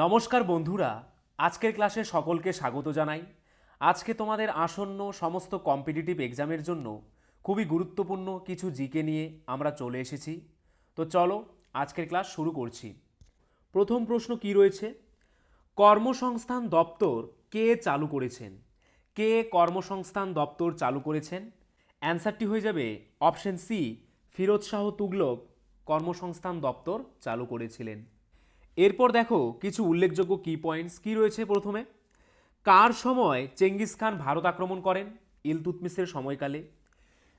নমস্কার বন্ধুরা, আজকের ক্লাসে সকলকে স্বাগত জানাই। আজকে তোমাদের আসন্ন সমস্ত কম্পিটিটিভ এক্সামের জন্য খুবই গুরুত্বপূর্ণ কিছু জিকে নিয়ে আমরা চলে এসেছি। তো চলো আজকের ক্লাস শুরু করছি। প্রথম প্রশ্ন কি রয়েছে? কর্মসংস্থান দপ্তর কে চালু করেছেন? কে কর্মসংস্থান দপ্তর চালু করেছেন? অ্যান্সারটি হয়ে যাবে অপশন সি, ফিরোজ শাহ তুগলক কর্মসংস্থান দপ্তর চালু করেছিলেন। এরপর দেখো কিছু উল্লেখযোগ্য কি পয়েন্টস কি রয়েছে। প্রথমে, কার সময় চেঙ্গিস খান ভারত আক্রমণ করেন? ইলতুৎমিশের সময়কালে।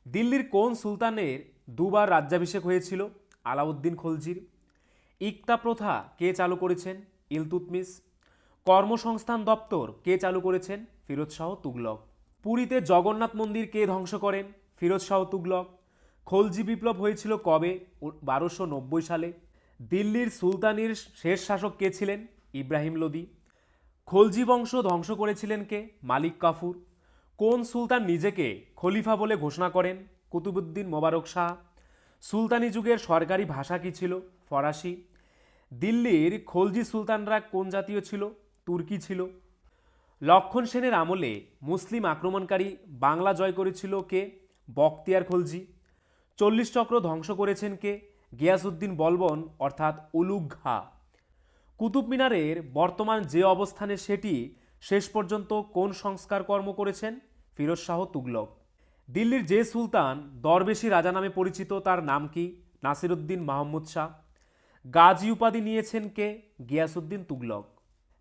দিল্লির কোন সুলতানের দুবার রাজ্যাভিষেক হয়েছিল? আলাউদ্দিন খলজির। ইকতা প্রথা কে চালু করেছেন? ইলতুৎমিশ। কর্মসংস্থান দপ্তর কে চালু করেছেন? ফিরোজ শাহ তুগলক। পুরীতে জগন্নাথ মন্দির কে ধ্বংস করেন? ফিরোজ শাহ তুগলক। খলজি বিপ্লব হয়েছিল কবে? 1290 সালে। দিল্লির সুলতানির শেষ শাসক কে ছিলেন? ইব্রাহিম লোদি। খলজি বংশ ধ্বংস করেছিলেন কে? মালিক কাফুর। কোন সুলতান নিজেকে খলিফা বলে ঘোষণা করেন? কুতুবুদ্দিন মোবারক শাহ। সুলতানি যুগের সরকারি ভাষা কি ছিল? ফরাসি। দিল্লির খলজি সুলতানরা কোন জাতীয় ছিল? তুর্কি ছিল। লক্ষণ সেনের আমলে মুসলিম আক্রমণকারী বাংলা জয় করেছিল কে? বখতিয়ার খলজি। 40 চক্র ধ্বংস করেছেন কে? গিয়াসউদ্দিন বলবন অর্থাৎ উলুগ ঘা। কুতুব মিনারের বর্তমান যে অবস্থানে সেটি শেষ পর্যন্ত কোন সংস্কার কর্ম করেছেন? ফিরোজ শাহ তুগলক। দিল্লির যে সুলতান দরবেশি রাজা নামে পরিচিত তার নাম কি? নাসিরুদ্দিন মাহমুদ শাহ। গাজী উপাধি নিয়েছেন কে? গিয়াসউদ্দিন তুগলক।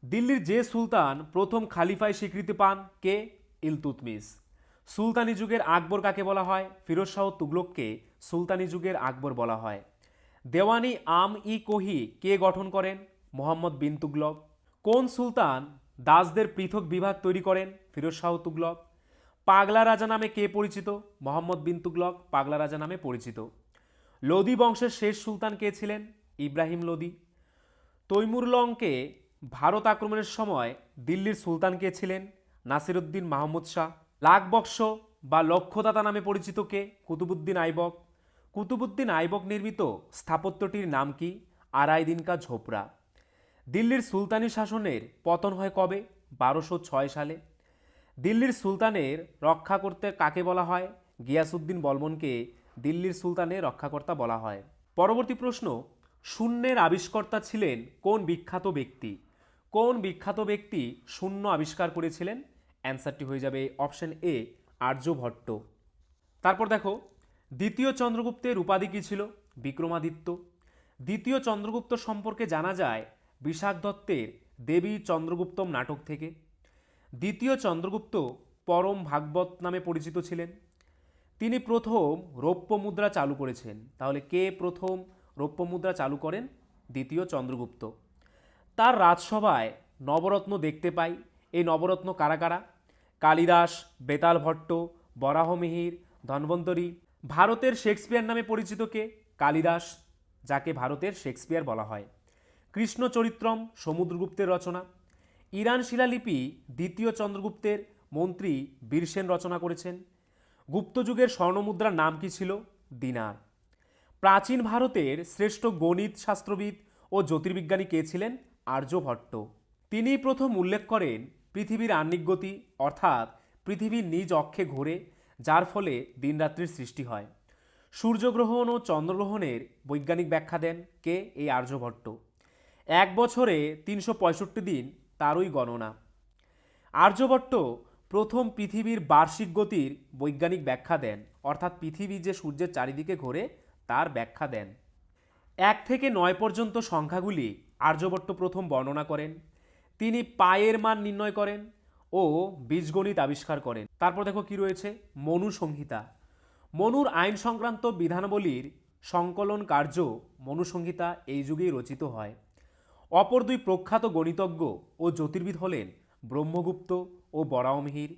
দিল্লির যে সুলতান প্রথম খালিফায় স্বীকৃতি পান কে? ইলতুৎমিশ। সুলতানি যুগের আকবর কাকে বলা হয়? ফিরোজ শাহ তুগলককে সুলতানি যুগের আকবর বলা হয়। দেওয়ানি আম ই কোহি কে গঠন করেন? মোহাম্মদ বিন তুগলক। কোন সুলতান দাসদের পৃথক বিভাগ তৈরি করেন? ফিরোজ শাহ তুগলক। পাগলা রাজা নামে কে পরিচিত? মোহাম্মদ বিন তুগলক পাগলা রাজা নামে পরিচিত। লোদি বংশের শেষ সুলতান কে ছিলেন? ইব্রাহিম লোদি। তৈমুরলংকে ভারত আক্রমণের সময় দিল্লির সুলতান কে ছিলেন? নাসিরুদ্দিন মাহমুদ শাহ। লাখবক্স বা লক্ষ্যদাতা নামে পরিচিত কে? কুতুবুদ্দিন আইবক। কুতুবুদ্দিন আইবক নির্মিত স্থাপত্যটির নাম কি? আড়াই দিন কা ঝোপড়া। দিল্লির সুলতানি শাসনের পতন হয় কবে? 1206 সালে। দিল্লির সুলতানের রক্ষা করতে কাকে বলা হয়? গিয়াসউদ্দিন বলবনকে দিল্লির সুলতানের রক্ষাকর্তা বলা হয়। পরবর্তী প্রশ্ন, শূন্যের আবিষ্কর্তা ছিলেন কোন বিখ্যাত ব্যক্তি? কোন বিখ্যাত ব্যক্তি শূন্য আবিষ্কার করেছিলেন? অ্যান্সারটি হয়ে যাবে অপশন এ, আর্যভট্ট। তারপর দেখো, দ্বিতীয় চন্দ্রগুপ্তের উপাধি কী ছিল? বিক্রমাদিত্য। দ্বিতীয় চন্দ্রগুপ্ত সম্পর্কে জানা যায় বিশাখ দত্তের দেবী চন্দ্রগুপ্তম নাটক থেকে। দ্বিতীয় চন্দ্রগুপ্ত পরম ভাগবত নামে পরিচিত ছিলেন। তিনি প্রথম রৌপ্য মুদ্রা চালু করেছেন। তাহলে কে প্রথম রৌপ্য মুদ্রা চালু করেন? দ্বিতীয় চন্দ্রগুপ্ত। তার রাজসভায় নবরত্ন দেখতে পাই। এই নবরত্ন কারা কারা? কালিদাস, বেতাল ভট্ট, বরাহমিহির, ধন্বন্তরী। ভারতের শেক্সপিয়ার নামে পরিচিত কে? কালিদাস, যাকে ভারতের শেক্সপিয়ার বলা হয়। কৃষ্ণ চরিত্রম সমুদ্রগুপ্তের রচনা। ইরান শিলালিপি দ্বিতীয় চন্দ্রগুপ্তের মন্ত্রী বীরসেন রচনা করেছেন। গুপ্তযুগের স্বর্ণমুদ্রার নাম কি ছিল? দিনার। প্রাচীন ভারতের শ্রেষ্ঠ গণিত শাস্ত্রবিদ ও জ্যোতির্বিজ্ঞানী কে ছিলেন? আর্যভট্ট। তিনি প্রথম উল্লেখ করেন পৃথিবীর আহ্নিক গতি, অর্থাৎ পৃথিবীর নিজ অক্ষে ঘোরে, যার ফলে দিনরাত্রির সৃষ্টি হয়। সূর্যগ্রহণ ও চন্দ্রগ্রহণের বৈজ্ঞানিক ব্যাখ্যা দেন কে? এই আর্যভট্ট। এক বছরে 365 দিন, তারই গণনা। আর্যভট্ট প্রথম পৃথিবীর বার্ষিক গতির বৈজ্ঞানিক ব্যাখ্যা দেন, অর্থাৎ পৃথিবী যে সূর্যের চারিদিকে ঘোরে তার ব্যাখ্যা দেন। 1 থেকে 9 পর্যন্ত সংখ্যাগুলি আর্যভট্ট প্রথম বর্ণনা করেন। তিনি পায়ের মান নির্ণয় করেন ও বীজগণিত আবিষ্কার করেন। তারপর দেখো কি রয়েছে, মনু সংহিতা। মনুর আইন সংক্রান্ত বিধানাবলীর সংকলন কার্য মনুসংহিতা এই যুগেই রচিত হয়। অপর দুই প্রখ্যাত গণিতজ্ঞ ও জ্যোতির্বিদ হলেন ব্রহ্মগুপ্ত ও বরাহমিহির।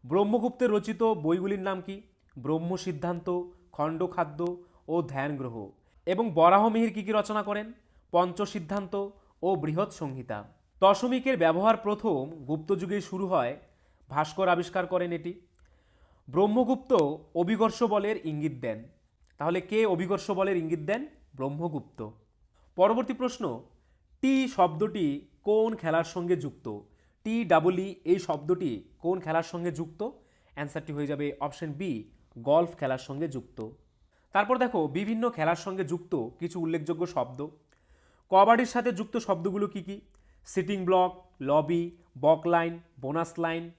ব্রহ্মগুপ্তের রচিত বইগুলির নাম কি? ব্রহ্ম সিদ্ধান্ত, খণ্ডখাদ্য ও ধ্যানগ্রহ। এবং বরাহমিহির কী কী রচনা করেন? পঞ্চসিদ্ধান্ত ও বৃহৎ সংহিতা। দশমিকের ব্যবহার প্রথম গুপ্তযুগেই শুরু হয়। ভাস্কর আবিষ্কার করেন এটি। ব্রহ্মগুপ্ত অভিকর্ষ বলের ইঙ্গিত দেন। তাহলে কে অভিকর্ষ বলের ইঙ্গিত দেন? ব্রহ্মগুপ্ত। পরবর্তী প্রশ্ন, টি শব্দটি কোন খেলার সঙ্গে যুক্ত? TEE এই শব্দটি কোন খেলার সঙ্গে যুক্ত? অ্যান্সারটি হয়ে যাবে অপশন বি, গলফ খেলার সঙ্গে যুক্ত। তারপর দেখো বিভিন্ন খেলার সঙ্গে যুক্ত কিছু উল্লেখযোগ্য শব্দ। কবাডির সাথে যুক্ত শব্দগুলো কি কি? Sitting block, lobby, baulk line,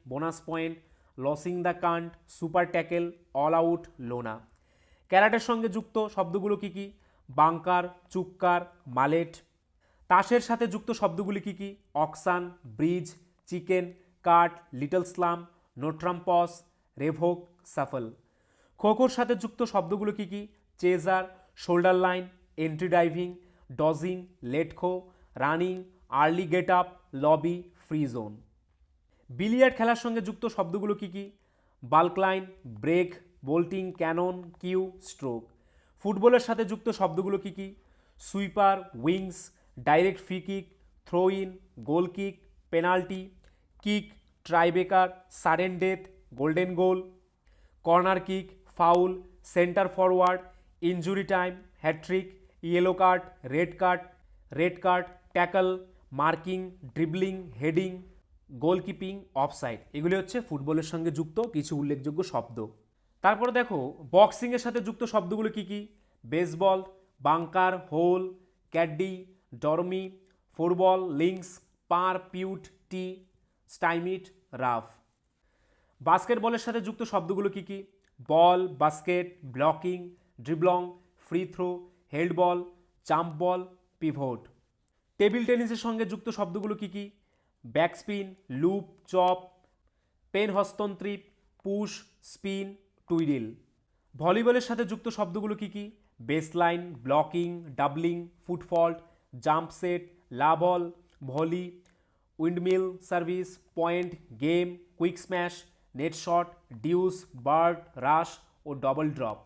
bonus point, losing the cant, super tackle, all out, lona. ক্যারাটের সঙ্গে যুক্ত শব্দগুলো কি কি? Bunker, chukker, mallet. তাসের সাথে যুক্ত শব্দগুলি কি কি? Auction, bridge, chicane, cut, little slam, no trumps, revoke, shuffle. খোখোর সাথে যুক্ত শব্দগুলো কি কি? Chaser, shoulder line, entry diving, dodging, late kho, running, early get up, lobby, free zone. Billiard খেলার সঙ্গে যুক্ত শব্দগুলো কি কি? Baulk line, break, bolting, cannon, cue, stroke. ফুটবলের সাথে যুক্ত শব্দগুলো কি কি? Sweeper, wings, direct free kick, throw in, goal kick, penalty, kick, tiebreaker, sudden death, golden goal, corner kick, foul, centre forward, injury time, hattrick, yellow card, red card, tackle, marking, dribbling, heading, গোলকিপিং, offside. এগুলি হচ্ছে ফুটবলের সঙ্গে যুক্ত কিছু উল্লেখযোগ্য শব্দ। তারপরে দেখো বক্সিংয়ের সাথে যুক্ত শব্দগুলো কি কি? Baseball, bunker, hole, caddie, dormie, football, links, par, putt, tee, stymie, rough. বাস্কেটবলের সাথে যুক্ত শব্দগুলো কি কি? Ball, basket, blocking, dribbling, free throw, held ball, jump ball, pivot. Table টেনিসের সঙ্গে যুক্ত শব্দগুলো কি কি? ব্যাকস্পিন, লুপ, চপ, পেন হস্তন্ত্রীপ, পুশ, স্পিন, টুইডল। ভলিবলের সাথে যুক্ত শব্দগুলো কি কি? Baseline, blocking, doubling, foot fault, jump set, লা ball, volley, windmill service, point, game, quick smash, net shot, deuce, bird, rush ও ডবল ড্রপ।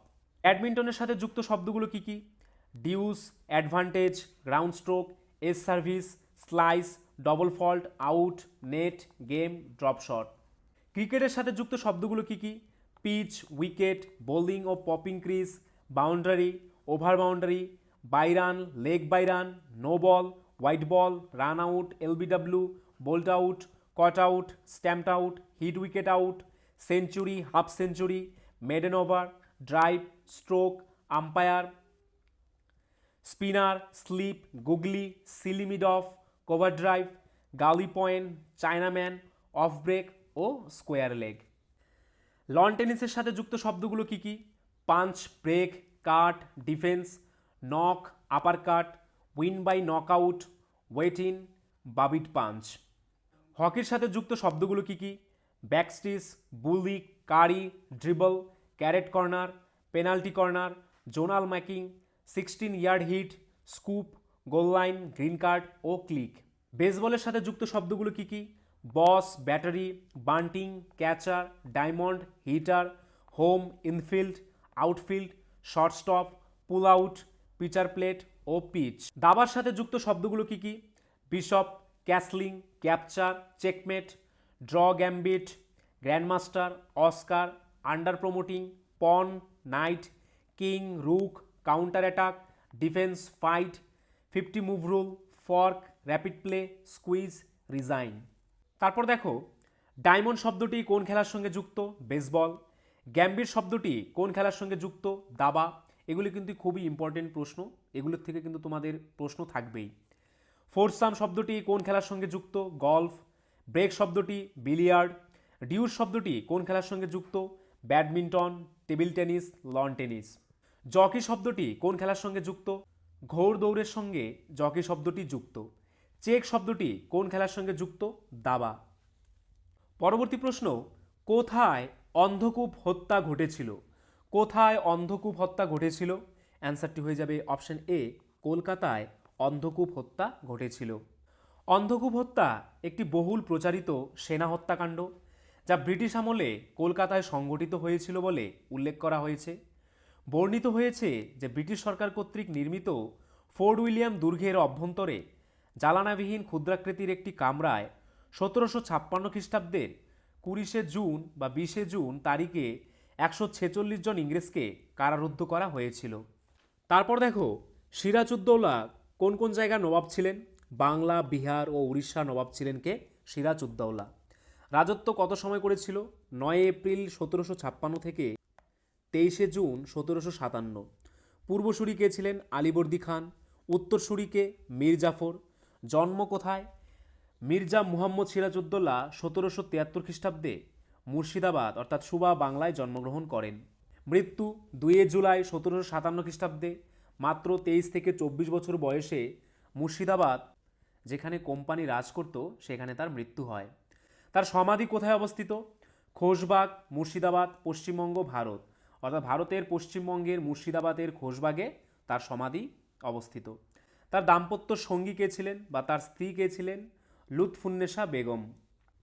ব্যাডমিন্টনের সাথে যুক্ত শব্দগুলো কি কি? Deuce, advantage, ground stroke, ace service, slice, double fault, out, net, game, drop shot. ক্রিকেটের সাথে যুক্ত শব্দগুলো কি কি? পিচ, উইকেট, বোলিং ও popping crease, boundary, over boundary, bye run, leg bye run, no ball, white ball, run out, LBW, bowled out, caught out, stumped out, hit wicket out, century, half century, maiden over, drive, stroke, umpire, spinner, slip, googly, silly mid off, cover drive, gully point, chinaman, off break ও square leg. Lawn টেনিসের সাথে যুক্ত শব্দগুলো কি কি? Punch, break, cut, defence, knock, uppercut, win by knockout, weigh in, rabbit punch. হকির সাথে যুক্ত শব্দগুলো কি কি? Backsticks, bully, carry, dribble, carried corner, penalty corner, zonal marking, 16 yard hit, scoop, goal line, green card ও click. বেসবলের সাথে যুক্ত শব্দগুলো কি কি? বস, battery, bunting, catcher, diamond, hitter, home, infield, outfield, shortstop, pull out, pitcher plate ও pitch. দাবার সাথে যুক্ত শব্দগুলো কি কি? Bishop, castling, capture, checkmate, draw gambit, grandmaster, Oscar, under promoting, pawn, knight, king, rook, counter attack, defence, fight, 50 move rule, fork, rapid play, squeeze, resign. তারপর দেখো diamond শব্দটি কোন খেলার সঙ্গে যুক্ত? বেসবল। গ্যাম্বিট শব্দটি কোন খেলার সঙ্গে যুক্ত? দাবা। এগুলি কিন্তু খুবই ইম্পর্টেন্ট প্রশ্ন, এগুলোর থেকে কিন্তু তোমাদের প্রশ্ন থাকবেই। ফোরসাম শব্দটি কোন খেলার সঙ্গে যুক্ত? গলফ। ব্রেক শব্দটি বিলিয়ার্ড। ডিউস শব্দটি কোন খেলার সঙ্গে যুক্ত? Badminton, table tennis, loan tennis. Jockey শব্দটি কোন খেলার সঙ্গে যুক্ত? ঘোড় দৌড়ের সঙ্গে জকি শব্দটি যুক্ত। চেক শব্দটি কোন খেলার সঙ্গে যুক্ত? দাবা। পরবর্তী প্রশ্ন, কোথায় অন্ধকূপ হত্যা ঘটেছিল? কোথায় অন্ধকূপ হত্যা ঘটেছিল? অ্যান্সারটি হয়ে যাবে অপশন এ, কলকাতায় অন্ধকূপ হত্যা ঘটেছিল। অন্ধকূপ হত্যা একটি বহুল প্রচারিত সেনা হত্যাকাণ্ড যা ব্রিটিশ আমলে কলকাতায় সংঘটিত হয়েছিল বলে উল্লেখ করা হয়েছে। বর্ণিত হয়েছে যে ব্রিটিশ সরকার কর্তৃক নির্মিত ফোর্ট উইলিয়াম দুর্গের অভ্যন্তরে জালানাবিহীন ক্ষুদ্রাকৃতির একটি কামরায় 1756 খ্রিস্টাব্দের 20 জুন বা 20 জুন তারিখে 146 জন ইংরেজকে কারারুদ্ধ করা হয়েছিল। তারপর দেখো সিরাজউদ্দৌলা কোন কোন জায়গার নবাব ছিলেন? বাংলা, বিহার ও উড়িষ্যা নবাব ছিলেন কে? সিরাজ উদ্দৌলা। রাজত্ব কত সময় করেছিল? 9 এপ্রিল 1756 থেকে 23 জুন 1757। পূর্বসূরি কে ছিলেন? আলীবর্দী খান। উত্তরসূরি কে? মীর জাফর। জন্ম কোথায়? মির্জা মুহাম্মদ সিরাজউদ্দৌলা 1773 খ্রিস্টাব্দে মুর্শিদাবাদ অর্থাৎ সুবা বাংলায় জন্মগ্রহণ করেন। মৃত্যু 2 জুলাই 1757 খ্রিস্টাব্দে মাত্র 23 থেকে 24 বছর বয়সে মুর্শিদাবাদ, যেখানে কোম্পানি রাজ করত, সেখানে তার মৃত্যু হয়। তার সমাধি কোথায় অবস্থিত? খোশবাগ, মুর্শিদাবাদ, পশ্চিমবঙ্গ, ভারত। অর্থাৎ ভারতের পশ্চিমবঙ্গের মুর্শিদাবাদের খোশবাগে তার সমাধি অবস্থিত। তার দাম্পত্য সঙ্গী কে ছিলেন বা তার স্ত্রী কে ছিলেন? লুৎফুন্নেসা বেগম।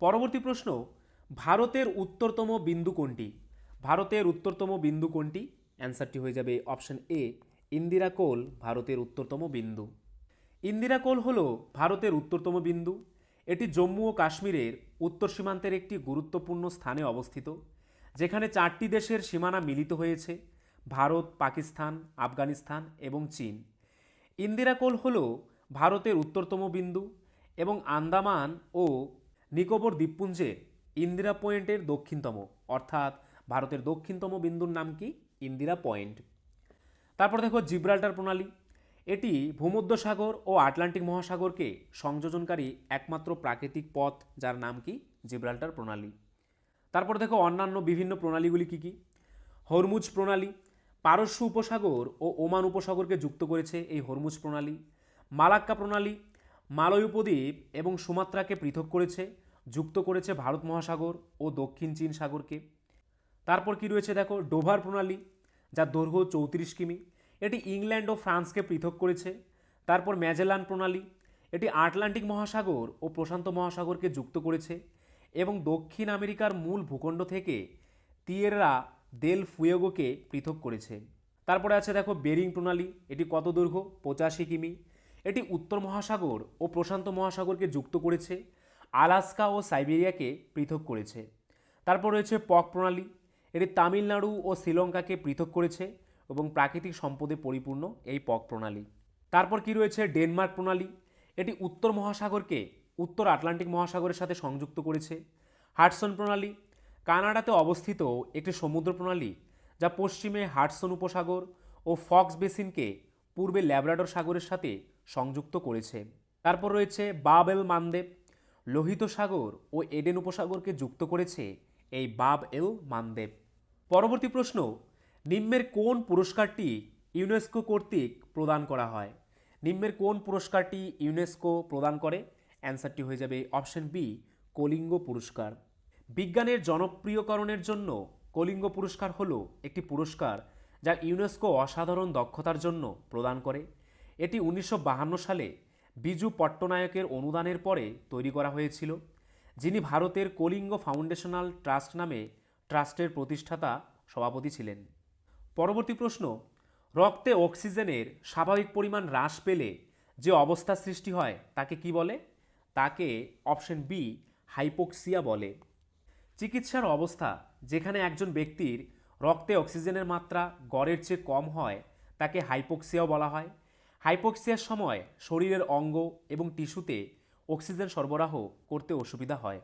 পরবর্তী প্রশ্ন, ভারতের উত্তরতম বিন্দু কোনটি? ভারতের উত্তরতম বিন্দু কোনটি? অ্যান্সারটি হয়ে যাবে অপশন এ, ইন্দিরা কোল ভারতের উত্তরতম বিন্দু। ইন্দিরা কোল হল ভারতের উত্তরতম বিন্দু। এটি জম্মু ও কাশ্মীরের উত্তর সীমান্তের একটি গুরুত্বপূর্ণ স্থানে অবস্থিত, যেখানে 4টি দেশের সীমানা মিলিত হয়েছে: ভারত, পাকিস্তান, আফগানিস্তান এবং চীন। ইন্দিরা কোল হল ভারতের উত্তরতম বিন্দু এবং আন্দামান ও নিকোবর দ্বীপপুঞ্জের ইন্দিরা পয়েন্টের দক্ষিণতম, অর্থাৎ ভারতের দক্ষিণতম বিন্দুর নাম কি? ইন্দিরা পয়েন্ট। তারপর দেখো জিব্রাল্টার প্রণালী। এটি ভূমধ্যসাগর ও আটলান্টিক মহাসাগরকে সংযোজনকারী একমাত্র প্রাকৃতিক পথ, যার নাম কি? জিব্রাল্টার প্রণালী। তারপর দেখো অন্যান্য বিভিন্ন প্রণালীগুলি কি কি? হরমুজ প্রণালী পারস্য উপসাগর ও ওমান উপসাগরকে যুক্ত করেছে এই হরমুজ প্রণালী। মালাক্কা প্রণালী মালয় উপদ্বীপ এবং সুমাত্রাকে পৃথক করেছে, যুক্ত করেছে ভারত মহাসাগর ও দক্ষিণ চীন সাগরকে। তারপর কি রয়েছে দেখো ডোভার প্রণালী, যার দৈর্ঘ্য 34 কিমি। এটি ইংল্যান্ড ও ফ্রান্সকে পৃথক করেছে। তারপর ম্যাজেলান প্রণালী, এটি আটলান্টিক মহাসাগর ও প্রশান্ত মহাসাগরকে যুক্ত করেছে এবং দক্ষিণ আমেরিকার মূল ভূখণ্ড থেকে তিয়েরা দেল ফুয়েগোকে পৃথক করেছে। তারপরে আছে দেখো বেরিং প্রণালী, এটি কত দৈর্ঘ্য? 85 কিমি। এটি উত্তর মহাসাগর ও প্রশান্ত মহাসাগরকে যুক্ত করেছে, আলাস্কা ও সাইবেরিয়াকে পৃথক করেছে। তারপর রয়েছে পক প্রণালী, এটি তামিলনাড়ু ও শ্রীলঙ্কাকে পৃথক করেছে এবং প্রাকৃতিক সম্পদে পরিপূর্ণ এই পক প্রণালী। তারপর কি রয়েছে ডেনমার্ক প্রণালী, এটি উত্তর মহাসাগরকে উত্তর আটলান্টিক মহাসাগরের সাথে সংযুক্ত করেছে। হাডসন প্রণালী কানাডাতে অবস্থিত একটি সমুদ্র প্রণালী, যা পশ্চিমে হাডসন উপসাগর ও ফক্স বেসিনকে পূর্বে ল্যাব্রাডর সাগরের সাথে সংযুক্ত করেছে। তারপর রয়েছে বাব এল মানদেব, লোহিত সাগর ও এডেন উপসাগরকে যুক্ত করেছে এই বাব এল মানদেব। পরবর্তী প্রশ্ন, নিম্নের কোন পুরস্কারটি ইউনেস্কো কর্তৃক প্রদান করা হয়? নিম্নের কোন পুরস্কারটি ইউনেস্কো প্রদান করে? অ্যান্সারটি হয়ে যাবে অপশন বি, কলিঙ্গ পুরস্কার। বিজ্ঞানের জনপ্রিয়করণের জন্য কলিঙ্গ পুরস্কার হল একটি পুরস্কার যা ইউনেস্কো অসাধারণ দক্ষতার জন্য প্রদান করে। এটি 1952 সালে বিজু পট্টনায়কের অনুদানের পরে তৈরি করা হয়েছিল, যিনি ভারতের কলিঙ্গ ফাউন্ডেশনাল ট্রাস্ট নামে ট্রাস্টের প্রতিষ্ঠাতা সভাপতি ছিলেন। পরবর্তী প্রশ্ন, রক্তে অক্সিজেনের স্বাভাবিক পরিমাণ হ্রাস পেলে যে অবস্থা সৃষ্টি হয় তাকে কি বলে? তাকে অপশন বি, হাইপোক্সিয়া বলে। চিকিৎসার অবস্থা যেখানে একজন ব্যক্তির রক্তে অক্সিজেনের মাত্রা গড়ের চেয়ে কম হয় তাকে হাইপোক্সিয়াও বলা হয়। হাইপোক্সিয়ার সময় শরীরের অঙ্গ এবং টিস্যুতে অক্সিজেন সরবরাহ করতে অসুবিধা হয়।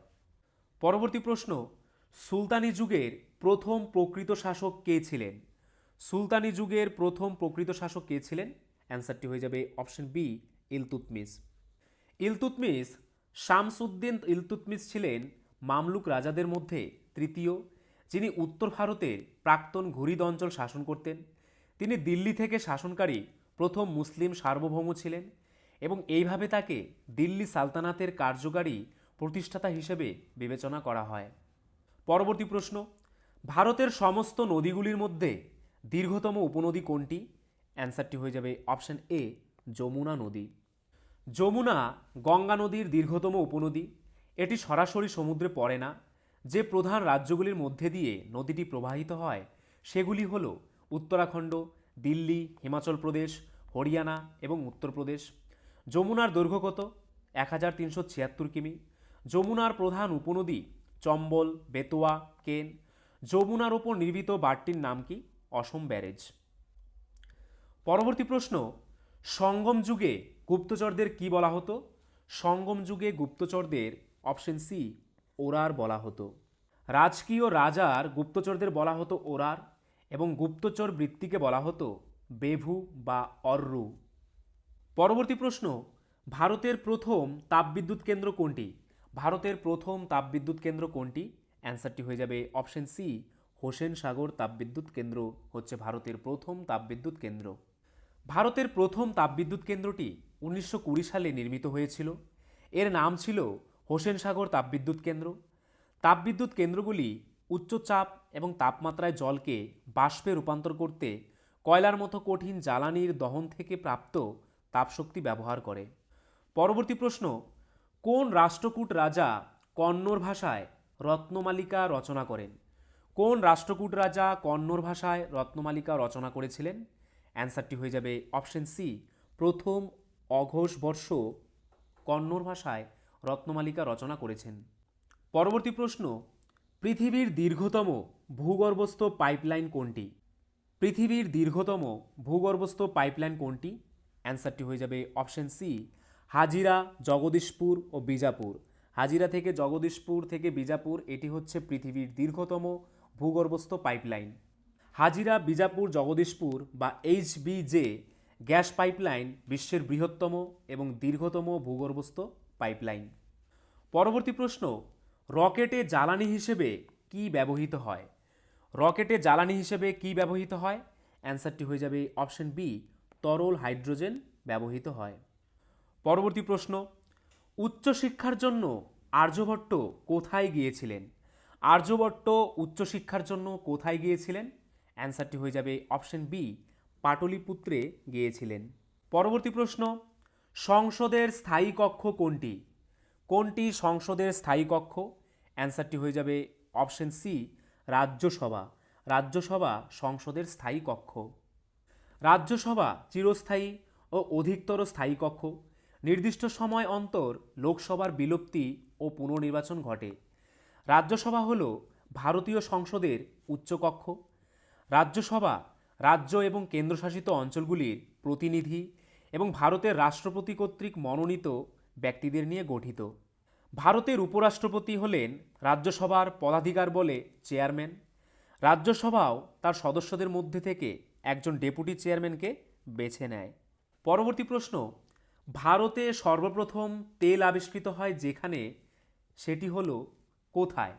পরবর্তী প্রশ্ন, সুলতানি যুগের প্রথম প্রকৃত শাসক কে ছিলেন? সুলতানি যুগের প্রথম প্রকৃত শাসক কে ছিলেন? অ্যান্সারটি হয়ে যাবে অপশন বি, ইলতুৎমিশ। ইলতুৎমিশ শামসুদ্দিন ইলতুৎমিশ ছিলেন মামলুক রাজাদের মধ্যে তৃতীয়, যিনি উত্তর ভারতের প্রাক্তন ঘুরিদ অঞ্চল শাসন করতেন। তিনি দিল্লি থেকে শাসনকারী প্রথম মুসলিম সার্বভৌম ছিলেন এবং এইভাবে তাকে দিল্লি সালতানাতের কার্যকারী প্রতিষ্ঠাতা হিসেবে বিবেচনা করা হয়। পরবর্তী প্রশ্ন, ভারতের সমস্ত নদীগুলির মধ্যে দীর্ঘতম উপনদী কোনটি? অ্যান্সারটি হয়ে যাবে অপশন এ, যমুনা নদী। যমুনা গঙ্গা নদীর দীর্ঘতম উপনদী। এটি সরাসরি সমুদ্রে পড়ে না। যে প্রধান রাজ্যগুলির মধ্যে দিয়ে নদীটি প্রবাহিত হয় সেগুলি হল উত্তরাখণ্ড, দিল্লি, হিমাচল প্রদেশ, হরিয়ানা এবং উত্তরপ্রদেশ। যমুনার দৈর্ঘ্য কত? 1376 কিমি। যমুনার প্রধান উপনদী চম্বল, বেতোয়া, কেন। যমুনার ওপর নির্মিত বাঁধটির নাম কি? অসম ব্যারেজ। পরবর্তী প্রশ্ন, সঙ্গম যুগে গুপ্তচরদের কি বলা হতো? সঙ্গম যুগে গুপ্তচরদের অপশন সি ওরার বলা হতো। রাজকীয় রাজার গুপ্তচরদের বলা হতো ওরার এবং গুপ্তচর বৃত্তিকে বলা হতো বেভু বা অর্রু। পরবর্তী প্রশ্ন, ভারতের প্রথম তাপবিদ্যুৎ কেন্দ্র কোনটি? ভারতের প্রথম তাপবিদ্যুৎ কেন্দ্র কোনটি? অ্যান্সারটি হয়ে যাবে অপশন সি হোসেন সাগর তাপবিদ্যুৎ কেন্দ্র হচ্ছে ভারতের প্রথম তাপবিদ্যুৎ কেন্দ্র। ভারতের প্রথম তাপবিদ্যুৎ কেন্দ্রটি 1920 সালে নির্মিত হয়েছিল। এর নাম ছিল হোসেন সাগর তাপবিদ্যুৎ কেন্দ্র। তাপবিদ্যুৎ কেন্দ্রগুলি উচ্চচাপ এবং তাপমাত্রায় জলকে বাষ্পে রূপান্তর করতে কয়লার মতো কঠিন জ্বালানির দহন থেকে প্রাপ্ত তাপশক্তি ব্যবহার করে। পরবর্তী প্রশ্ন, কোন রাষ্ট্রকূট রাজা কন্নড় ভাষায় রত্নমালিকা রচনা করেন? কোন রাষ্ট্রকূট রাজা কন্নড় ভাষায় রত্নমালিকা রচনা করেছিলেন? অ্যান্সারটি হয়ে যাবে অপশন সি প্রথম অঘোষ বর্ষ কন্নড় ভাষায় রত্নমালিকা রচনা করেছেন। পরবর্তী প্রশ্ন, পৃথিবীর দীর্ঘতম ভূগর্ভস্থ পাইপলাইন কোনটি? পৃথিবীর দীর্ঘতম ভূগর্ভস্থ পাইপলাইন কোনটি? অ্যান্সারটি হয়ে যাবে অপশন সি হাজিরা, জগদীশপুর ও বিজাপুর। হাজিরা থেকে জগদীশপুর থেকে বিজাপুর এটি হচ্ছে পৃথিবীর দীর্ঘতম ভূগর্ভস্থ পাইপলাইন। হাজিরা, বিজাপুর, জগদীশপুর বা HBJ গ্যাস পাইপলাইন বিশ্বের বৃহত্তম এবং দীর্ঘতম ভূগর্ভস্থ পাইপলাইন। পরবর্তী প্রশ্ন, রকেটে জ্বালানি হিসেবে কি ব্যবহৃত হয়? রকেটে জ্বালানি হিসেবে কি ব্যবহৃত হয়? অ্যান্সারটি হয়ে যাবে অপশন বি তরল হাইড্রোজেন ব্যবহৃত হয়। পরবর্তী প্রশ্ন, উচ্চশিক্ষার জন্য আর্যভট্ট কোথায় গিয়েছিলেন? আর্যভট্ট উচ্চশিক্ষার জন্য কোথায় গিয়েছিলেন? অ্যান্সারটি হয়ে যাবে অপশন বি পাটলিপুত্রে গিয়েছিলেন। পরবর্তী প্রশ্ন, সংসদের স্থায়ী কক্ষ কোনটি? কোনটি সংসদের স্থায়ী কক্ষ? অ্যান্সারটি হয়ে যাবে অপশন সি রাজ্যসভা। রাজ্যসভা সংসদের স্থায়ী কক্ষ। রাজ্যসভা চিরস্থায়ী ও অধিকতর স্থায়ী কক্ষ। নির্দিষ্ট সময় অন্তর লোকসভার বিলুপ্তি ও পুনর্নির্বাচন ঘটে। রাজ্যসভা হল ভারতীয় সংসদের উচ্চকক্ষ। রাজ্যসভা রাজ্য এবং কেন্দ্রশাসিত অঞ্চলগুলির প্রতিনিধি এবং ভারতের রাষ্ট্রপতি কর্তৃক মনোনীত ব্যক্তিদের নিয়ে গঠিত। ভারতের উপরাষ্ট্রপতি হলেন রাজ্যসভার পদাধিকার বলে চেয়ারম্যান। রাজ্যসভাও তার সদস্যদের মধ্যে থেকে একজন ডেপুটি চেয়ারম্যানকে বেছে নেয়। পরবর্তী প্রশ্ন, ভারতে সর্বপ্রথম তেল আবিষ্কৃত হয় যেখানে, সেটি হলো কোথায়?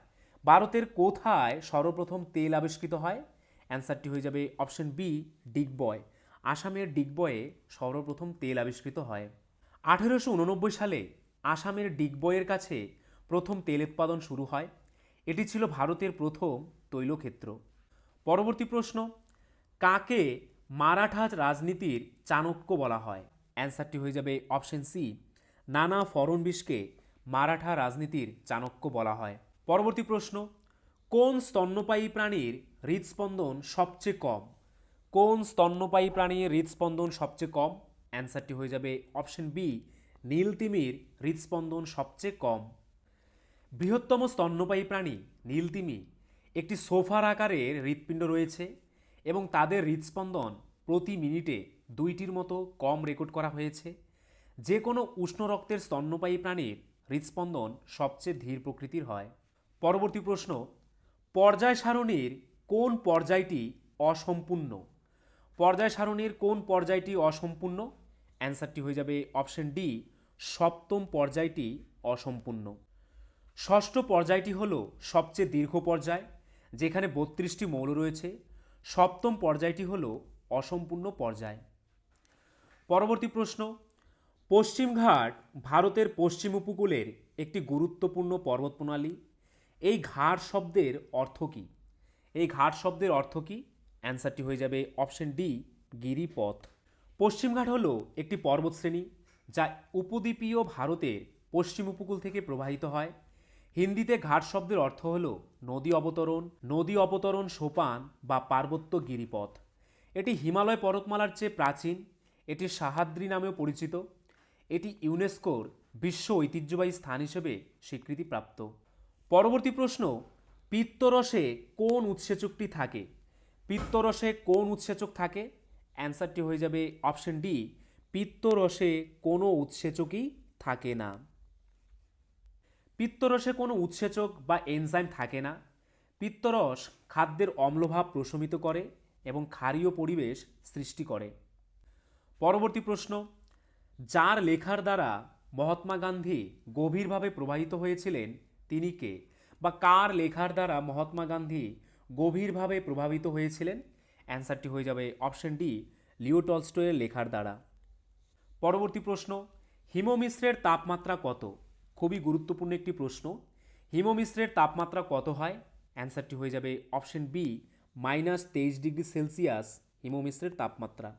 ভারতের কোথায় সর্বপ্রথম তেল আবিষ্কৃত হয়? অ্যান্সারটি হয়ে যাবে অপশন বি ডিগবয়। আসামের ডিগবয়ে সর্বপ্রথম তেল আবিষ্কৃত হয়। 1889 সালে আসামের ডিগবয়ের কাছে প্রথম তেল উৎপাদন শুরু হয়। এটি ছিল ভারতের প্রথম তৈলক্ষেত্র। পরবর্তী প্রশ্ন, কাকে মারাঠা রাজনীতির চাণক্য বলা হয়? অ্যান্সারটি হয়ে যাবে অপশন সি নানা ফড়নবিশকে মারাঠা রাজনীতির চাণক্য বলা হয়। পরবর্তী প্রশ্ন, কোন স্তন্যপায়ী প্রাণীর হৃদস্পন্দন সবচেয়ে কম? কোন স্তন্যপায়ী প্রাণীর হৃদস্পন্দন সবচেয়ে কম? অ্যান্সারটি হয়ে যাবে অপশন বি নীলতিমির হৃদস্পন্দন সবচেয়ে কম। বৃহত্তম স্তন্যপায়ী প্রাণী নীলতিমি একটি সোফার আকারের হৃৎপিণ্ড রয়েছে এবং তাদের হৃদস্পন্দন প্রতি মিনিটে 2টির মতো কম রেকর্ড করা হয়েছে। যে কোনো উষ্ণ রক্তের স্তন্যপায়ী প্রাণীর হৃদস্পন্দন সবচেয়ে ধীর প্রকৃতির হয়। পরবর্তী প্রশ্ন, পর্যায় সারণীর কোন পর্যায়টি অসম্পূর্ণ? পর্যায় সারণীর কোন পর্যায়টি অসম্পূর্ণ? অ্যান্সারটি হয়ে যাবে অপশন ডি সপ্তম পর্যায়টি অসম্পূর্ণ। ষষ্ঠ পর্যায়টি হল সবচেয়ে দীর্ঘ পর্যায়, যেখানে 32টি মৌল রয়েছে। সপ্তম পর্যায়টি হল অসম্পূর্ণ পর্যায়। পরবর্তী প্রশ্ন, পশ্চিমঘাট ভারতের পশ্চিম উপকূলের একটি গুরুত্বপূর্ণ পর্বতপ্রণালী। এই ঘাট শব্দের অর্থ কী? এই ঘাট শব্দের অর্থ কী? অ্যান্সারটি হয়ে যাবে অপশন ডি গিরিপথ। পশ্চিমঘাট হল একটি পর্বতশ্রেণী যা উপদ্বীপীয় ভারতের পশ্চিম উপকূল থেকে প্রবাহিত হয়। হিন্দিতে ঘাট শব্দের অর্থ হল নদী অবতরণ সোপান বা পার্বত্য গিরিপথ। এটি হিমালয় পর্বতমালার চেয়ে প্রাচীন। এটি সাহাদ্রি নামেও পরিচিত। এটি ইউনেস্কোর বিশ্ব ঐতিহ্যবাহী স্থান হিসেবে স্বীকৃতিপ্রাপ্ত। পরবর্তী প্রশ্ন, পিত্তরসে কোন উৎসেচকটি থাকে? পিত্তরসে কোন উৎসেচক থাকে? অ্যান্সারটি হয়ে যাবে অপশন ডি পিত্তরসে কোনো উৎসেচকই থাকে না। পিত্তরসে কোনো উৎসেচক বা এনজাইম থাকে না। পিত্তরস খাদ্যের অম্লভাব প্রশমিত করে এবং ক্ষারীয় পরিবেশ সৃষ্টি করে। পরবর্তী প্রশ্ন, যার লেখার দ্বারা মহাত্মা গান্ধী গভীরভাবে প্রভাবিত হয়েছিলেন তিনি কে? বা কার লেখার দ্বারা মহাত্মা গান্ধী গভীরভাবে প্রভাবিত হয়েছিলেন? অ্যান্সারটি হয়ে যাবে অপশন ডি, লিও টলস্টয়ের লেখার দ্বারা। পরবর্তী প্রশ্ন, হিমমিশ্রের তাপমাত্রা কত? খুবই গুরুত্বপূর্ণ একটি প্রশ্ন। হিমমিশ্রের তাপমাত্রা কত হয়? অ্যান্সারটি হয়ে যাবে অপশন বি, -23°C হিমমিশ্রের তাপমাত্রা।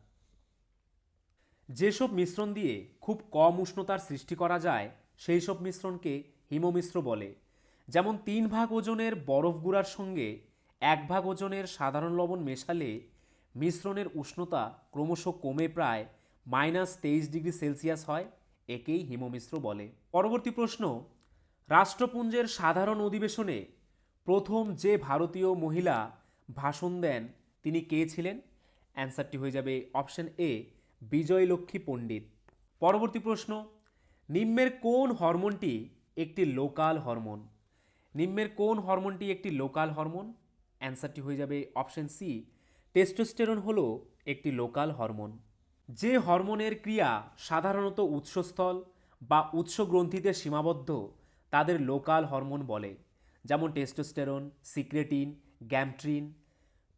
যেসব মিশ্রণ দিয়ে খুব কম উষ্ণতার সৃষ্টি করা যায় সেই সব মিশ্রণকে হিমমিশ্র বলে। যেমন 3 ভাগ ওজনের বরফ গুঁড়ার সঙ্গে 1 ভাগ ওজনের সাধারণ লবণ মেশালে মিশ্রণের উষ্ণতা ক্রমশ কমে প্রায় -23°C হয়, একেই হিমমিশ্র বলে। পরবর্তী প্রশ্ন, রাষ্ট্রপুঞ্জের সাধারণ অধিবেশনে প্রথম যে ভারতীয় মহিলা ভাষণ দেন তিনি কে ছিলেন? অ্যান্সারটি হয়ে যাবে অপশন এ, বিজয়লক্ষ্মী পণ্ডিত। পরবর্তী প্রশ্ন, নিম্নের কোন হরমোনটি একটি লোকাল হরমোন? নিম্নের কোন হরমোনটি একটি লোকাল হরমোন? অ্যান্সারটি হয়ে যাবে অপশন সি, টেস্টোস্টেরন হলো একটি লোকাল হরমোন। যে হরমোনের ক্রিয়া সাধারণত উৎসস্থল বা উৎস গ্রন্থিতে সীমাবদ্ধ তাদের লোকাল হরমোন বলে। যেমন টেস্টোস্টেরন, সিক্রেটিন, গ্যামট্রিন,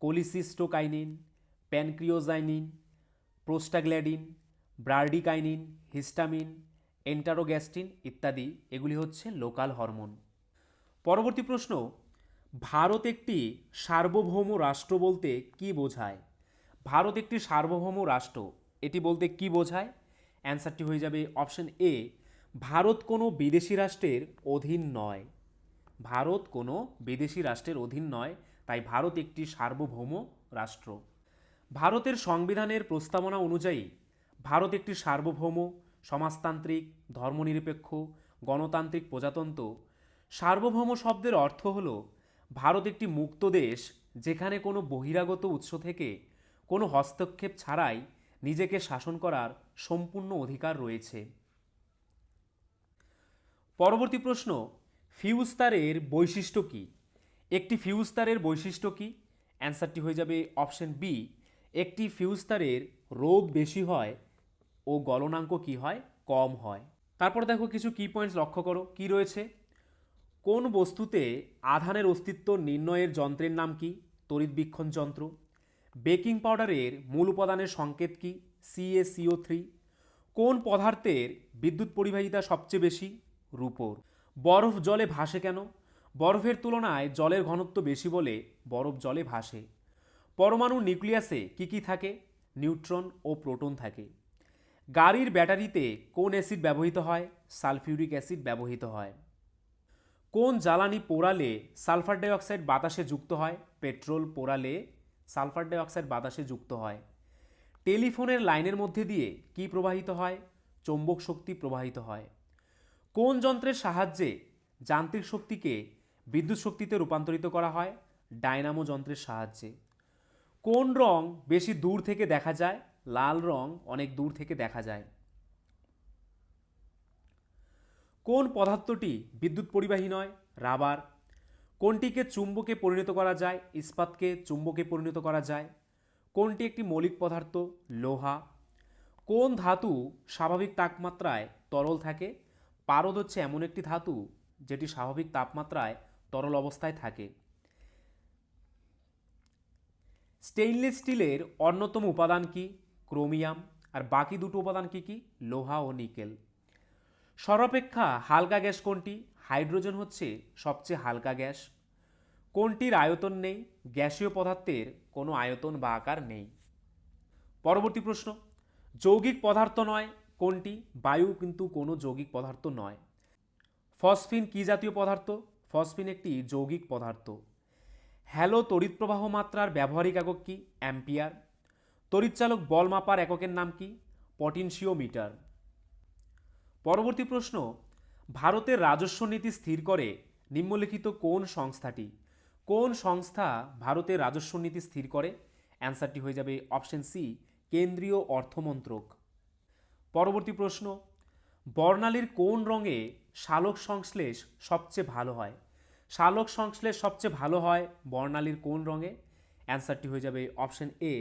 কোলিসিস্টোকাইনিন, প্যানক্রিওজাইনিন, প্রোস্টাগ্ল্যান্ডিন, ব্রাডিকাইনিন, হিস্টামিন, এন্টারোগ্যাস্টিন ইত্যাদি এগুলি হচ্ছে লোকাল হরমোন। পরবর্তী প্রশ্ন, ভারত একটি সার্বভৌম রাষ্ট্র বলতে কি বোঝায়? ভারত একটি সার্বভৌম রাষ্ট্র এটি বলতে কি বোঝায়? অ্যান্সারটি হয়ে যাবে অপশন এ, ভারত কোনো বিদেশি রাষ্ট্রের অধীন নয়। ভারত কোনো বিদেশি রাষ্ট্রের অধীন নয়, তাই ভারত একটি সার্বভৌম রাষ্ট্র। ভারতের সংবিধানের প্রস্তাবনা অনুযায়ী ভারত একটি সার্বভৌম, সমাজতান্ত্রিক, ধর্মনিরপেক্ষ, গণতান্ত্রিক প্রজাতন্ত্র। সার্বভৌম শব্দের অর্থ হল ভারত একটি মুক্ত দেশ যেখানে কোনো বহিরাগত উৎস থেকে কোনো হস্তক্ষেপ ছাড়াই নিজেকে শাসন করার সম্পূর্ণ অধিকার রয়েছে। পরবর্তী প্রশ্ন, ফিউজ তারের বৈশিষ্ট্য কী? একটি ফিউজ তারের বৈশিষ্ট্য কী? অ্যান্সারটি হয়ে যাবে অপশন বি, একটি ফিউজ তারের রোধ বেশি হয় ও গলনাঙ্ক কী হয়? কম হয়। তারপর দেখো কিছু কি পয়েন্টস লক্ষ্য করো কি রয়েছে। কোন বস্তুতে আধানের অস্তিত্ব নির্ণয়ের যন্ত্রের নাম কি? তড়িৎবীক্ষণ যন্ত্র। বেকিং পাউডারের মূল উপাদানের সংকেত কি? CaCO3। কোন পদার্থের বিদ্যুৎ পরিবাহিতা সবচেয়ে বেশি? রূপোর। বরফ জলে ভাসে কেন? বরফের তুলনায় জলের ঘনত্ব বেশি বলে বরফ জলে ভাসে। পরমাণুর নিউক্লিয়াসে কি কি থাকে? নিউট্রন ও প্রোটন থাকে। গাড়ির ব্যাটারিতে কোন অ্যাসিড ব্যবহৃত হয়? সালফিউরিক অ্যাসিড ব্যবহৃত হয়। কোন জ্বালানি পোড়ালে সালফার ডাইঅক্সাইড বাতাসে যুক্ত হয়? পেট্রোল পোড়ালে সালফার ডাইঅক্সাইড বাতাসে যুক্ত হয়। টেলিফোনের লাইনের মধ্যে দিয়ে কি প্রবাহিত হয়? চৌম্বক শক্তি প্রবাহিত হয়। কোন যন্ত্রের সাহায্যে যান্ত্রিক শক্তিকে বিদ্যুৎ শক্তিতে রূপান্তরিত করা হয়? ডায়নামো যন্ত্রের সাহায্যে। কোন রং বেশি দূর থেকে দেখা যায়? লাল রং অনেক দূর থেকে দেখা যায়। কোন পদার্থটি বিদ্যুৎ পরিবাহী নয়? রাবার। কোনটিকে চুম্বকে পরিণত করা যায়? ইস্পাতকে চুম্বকে পরিণত করা যায়। কোনটি একটি মৌলিক পদার্থ? লোহা। কোন ধাতু স্বাভাবিক তাপমাত্রায় তরল থাকে? পারদ হচ্ছে এমন একটি ধাতু যেটি স্বাভাবিক তাপমাত্রায় তরল অবস্থায় থাকে। স্টেইনলেস স্টিলের অন্যতম উপাদান কি? ক্রোমিয়াম। আর বাকি দুটো উপাদান কি কি? লোহা ও নিকেল। সর্বাপেক্ষা হালকা গ্যাস কোনটি? হাইড্রোজেন হচ্ছে সবচেয়ে হালকা গ্যাস। কোনটির আয়তন নেই? গ্যাসীয় পদার্থের কোনো আয়তন বা আকার নেই। পরবর্তী প্রশ্ন, যৌগিক পদার্থ নয় কোনটি? বায়ু কিন্তু কোনো যৌগিক পদার্থ নয়। ফসফিন কি জাতীয় পদার্থ? ফসফিন একটি যৌগিক পদার্থ। হ্যালো তড়িৎ প্রবাহ মাত্রার ব্যবহারিক একক কি? অ্যাম্পিয়ার। তড়িৎচালক বল মাপার এককের নাম কি? পটেনশিওমিটার। পরবর্তী প্রশ্ন, ভারতের রাজস্ব নীতি স্থির করে নিম্নলিখিত কোন সংস্থাটি? কোন সংস্থা ভারতের রাজস্ব নীতি স্থির করে? অ্যান্সারটি হয়ে যাবে অপশন সি, কেন্দ্রীয় অর্থমন্ত্রক। পরবর্তী প্রশ্ন, বর্ণালীর কোন রঙে সালোক সংশ্লেষ সবচেয়ে ভালো হয়? সালোক সংশ্লেষ সবচেয়ে ভালো হয় বর্ণালীর কোন রঙে? অ্যান্সারটি হয়ে যাবে অপশন এ,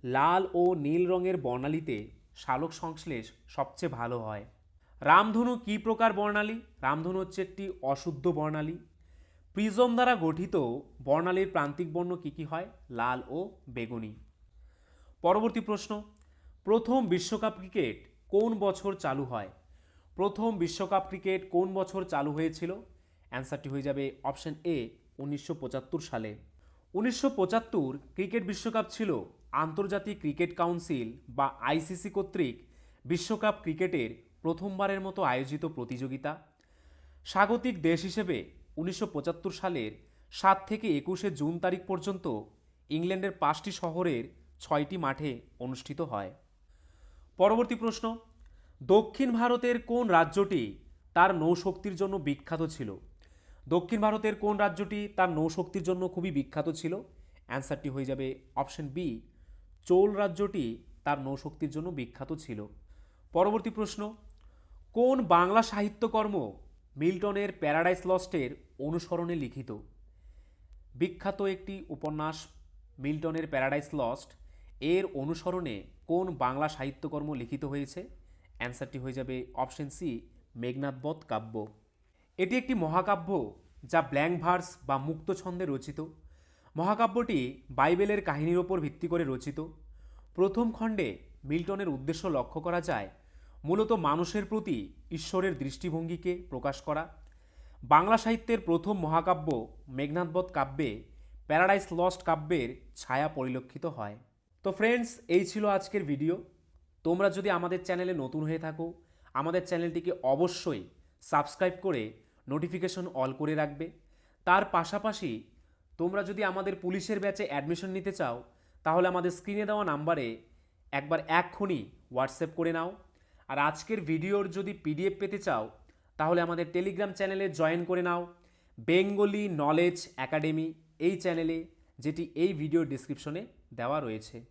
লাল ও নীল রঙের বর্ণালীতে সালোক সংশ্লেষ সবচেয়ে ভালো হয়। রামধনু কী প্রকার বর্ণালী? রামধনু হচ্ছে একটি অশুদ্ধ বর্ণালী। প্রিজম দ্বারা গঠিত বর্ণালীর প্রান্তিক বর্ণ কী কী হয়? লাল ও বেগুনি। পরবর্তী প্রশ্ন, প্রথম বিশ্বকাপ ক্রিকেট কোন বছর চালু হয়? প্রথম বিশ্বকাপ ক্রিকেট কোন বছর চালু হয়েছিল? অ্যান্সারটি হয়ে যাবে অপশন এ, 1975 সালে। 1975 ক্রিকেট বিশ্বকাপ ছিল আন্তর্জাতিক ক্রিকেট কাউন্সিল বা আইসিসি কর্তৃক বিশ্বকাপ ক্রিকেটের প্রথমবারের মতো আয়োজিত প্রতিযোগিতা। স্বাগতিক দেশ হিসেবে 1975 সালের 7 থেকে 21 জুন তারিখ পর্যন্ত ইংল্যান্ডের 5টি শহরের 6টি মাঠে অনুষ্ঠিত হয়। পরবর্তী প্রশ্ন, দক্ষিণ ভারতের কোন রাজ্যটি তার নৌশক্তির জন্য বিখ্যাত ছিল? দক্ষিণ ভারতের কোন রাজ্যটি তার নৌশক্তির জন্য খুবই বিখ্যাত ছিল? অ্যান্সারটি হয়ে যাবে অপশন বি, চোল রাজ্যটি তার নৌশক্তির জন্য বিখ্যাত ছিল। পরবর্তী প্রশ্ন, কোন বাংলা সাহিত্যকর্ম মিল্টনের প্যারাডাইস লস্টের অনুসরণে লিখিত? বিখ্যাত একটি উপন্যাস মিল্টনের প্যারাডাইস লস্ট, এর অনুসরণে কোন বাংলা সাহিত্যকর্ম লিখিত হয়েছে? অ্যান্সারটি হয়ে যাবে অপশন সি, মেঘনাদবধ কাব্য। এটি একটি মহাকাব্য যা ব্ল্যাঙ্ক ভার্স বা মুক্ত ছন্দে রচিত। মহাকাব্যটি বাইবেলের কাহিনীর ওপর ভিত্তি করে রচিত। প্রথম খণ্ডে মিল্টনের উদ্দেশ্য লক্ষ্য করা যায় মূলত মানুষের প্রতি ঈশ্বরের দৃষ্টিভঙ্গিকে প্রকাশ করা। বাংলা সাহিত্যের প্রথম মহাকাব্য মেঘনাদবধ কাব্যে প্যারাডাইস লস্ট কাব্যের ছায়া পরিলক্ষিত হয়। তো ফ্রেন্ডস, এই ছিল আজকের ভিডিও। তোমরা যদি আমাদের চ্যানেলে নতুন হয়ে থাকো, আমাদের চ্যানেলটিকে অবশ্যই সাবস্ক্রাইব করে নোটিফিকেশন অল করে রাখবে। তার পাশাপাশি তোমরা যদি আমাদের পুলিশের ব্যাচে অ্যাডমিশন নিতে চাও, তাহলে আমাদের স্ক্রিনে দেওয়া নাম্বারে একবার এক্ষুনি হোয়াটসঅ্যাপ করে নাও। আর আজকের ভিডিওর যদি পিডিএফ পেতে চাও, তাহলে আমাদের টেলিগ্রাম চ্যানেলে জয়েন করে নাও, বেঙ্গলি নলেজ একাডেমি এই চ্যানেলে, যেটি এই ভিডিওর ডিসক্রিপশনে দেওয়া রয়েছে।